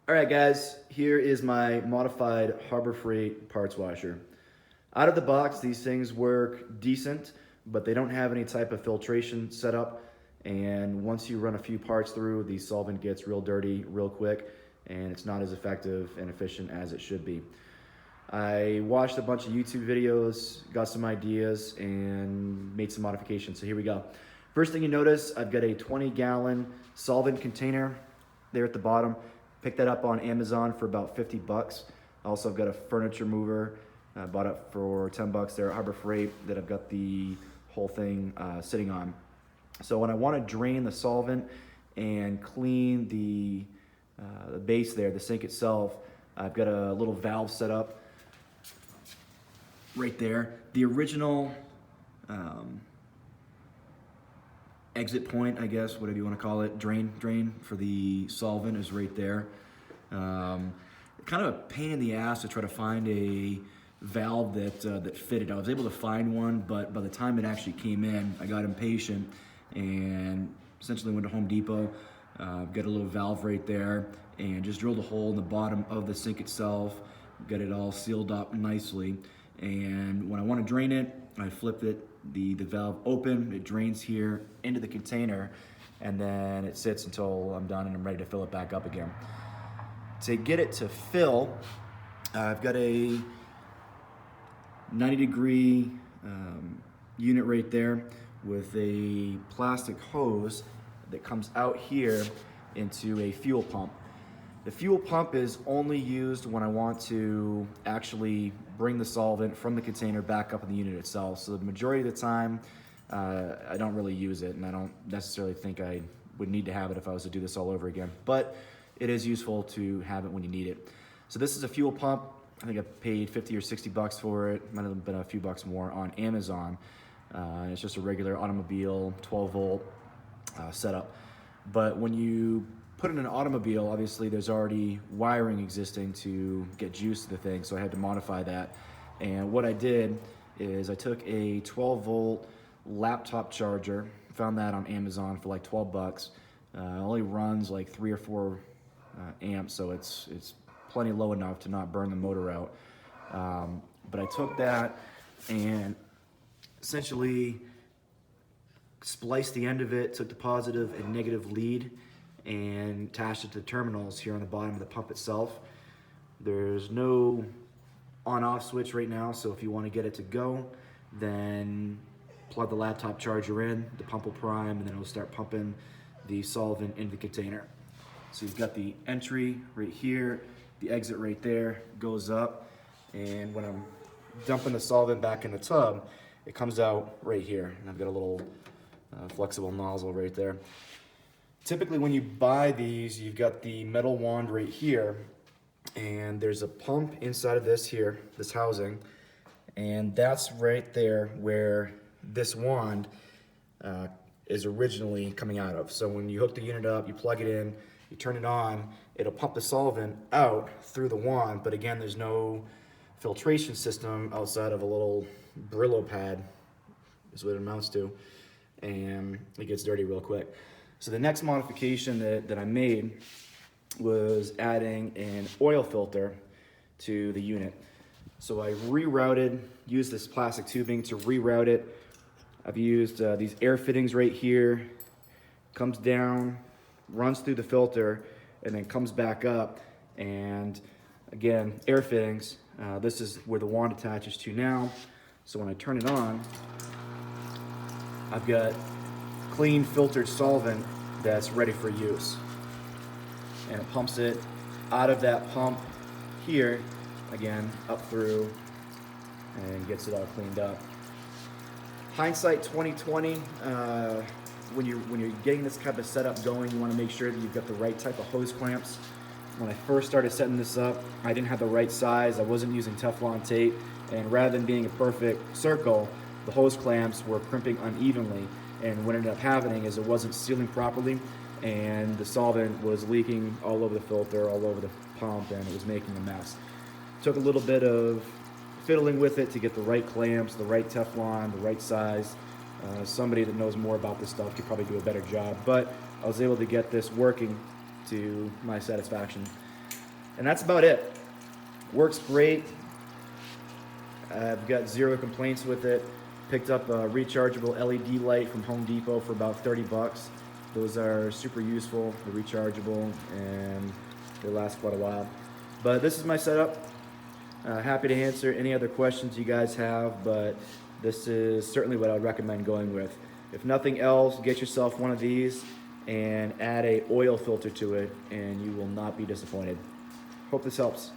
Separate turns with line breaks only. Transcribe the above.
All right, guys, here is my modified Harbor Freight parts washer. Out of the box, these things work decent, but they don't have any type of filtration set up. And once you run a few parts through, the solvent gets real dirty real quick, and it's not as effective and efficient as it should be. I watched a bunch of YouTube videos, got some ideas, and made some modifications. So here we go. First thing you notice, I've got a 20-gallon solvent container there at the bottom. Picked that up on Amazon for about 50 bucks. Also, I've got a furniture mover. Bought it for 10 bucks there at Harbor Freight that I've got the whole thing sitting on. So when I want to drain the solvent and clean the base there, the sink itself, I've got a little valve set up right there. The original exit point, I guess, whatever you want to call it, drain for the solvent is right there. Kind of a pain in the ass to try to find a valve that fitted. I was able to find one, but by the time it actually came in, I got impatient and essentially went to Home Depot, got a little valve right there, and just drilled a hole in the bottom of the sink itself, got it all sealed up nicely. And when I want to drain it, I flip it, the valve open, it drains here into the container, and then it sits until I'm done and I'm ready to fill it back up again. To get it to fill, I've got a 90-degree unit right there with a plastic hose that comes out here into a fuel pump. The fuel pump is only used when I want to actually bring the solvent from the container back up in the unit itself. So the majority of the time, I don't really use it, and I don't necessarily think I would need to have it if I was to do this all over again. But it is useful to have it when you need it. So this is a fuel pump. I think I paid 50 or 60 bucks for it. Might have been a few bucks more on Amazon. It's just a regular automobile 12-volt setup. But when you put in an automobile, obviously there's already wiring existing to get juice to the thing, so I had to modify that. And what I did is I took a 12-volt laptop charger, found that on Amazon for like 12 bucks. Only runs like 3 or 4 amps, so it's plenty low enough to not burn the motor out. But I took that and essentially spliced the end of it, took the positive and negative lead, and attached it to the terminals here on the bottom of the pump itself. There's no on-off switch right now, so if you want to get it to go, then plug the laptop charger in, the pump will prime, and then it'll start pumping the solvent into the container. So you've got the entry right here, the exit right there, goes up, and when I'm dumping the solvent back in the tub, it comes out right here, and I've got a little flexible nozzle right there. Typically when you buy these, you've got the metal wand right here, and there's a pump inside of this here, this housing, and that's right there where this wand is originally coming out of. So when you hook the unit up, you plug it in, you turn it on, it'll pump the solvent out through the wand, but again, there's no filtration system outside of a little Brillo pad, is what it amounts to, and it gets dirty real quick. So the next modification that I made was adding an oil filter to the unit. So I used this plastic tubing to reroute it. I've used these air fittings right here, comes down, runs through the filter, and then comes back up. And again, air fittings. This is where the wand attaches to now. So when I turn it on, I've got clean filtered solvent that's ready for use. And it pumps it out of that pump here, again, up through, and gets it all cleaned up. Hindsight 2020, when you're getting this type of setup going, you want to make sure that you've got the right type of hose clamps. When I first started setting this up, I didn't have the right size, I wasn't using Teflon tape, and rather than being a perfect circle, the hose clamps were crimping unevenly, and what ended up happening is it wasn't sealing properly, and the solvent was leaking all over the filter, all over the pump, and it was making a mess. Took a little bit of fiddling with it to get the right clamps, the right Teflon, the right size. Somebody that knows more about this stuff could probably do a better job, but I was able to get this working to my satisfaction. And that's about it. Works great. I've got zero complaints with it. Picked up a rechargeable LED light from Home Depot for about 30 bucks. Those are super useful, they're rechargeable, and they last quite a while. But this is my setup. Happy to answer any other questions you guys have, but this is certainly what I would recommend going with. If nothing else, get yourself one of these and add a oil filter to it, and you will not be disappointed. Hope this helps.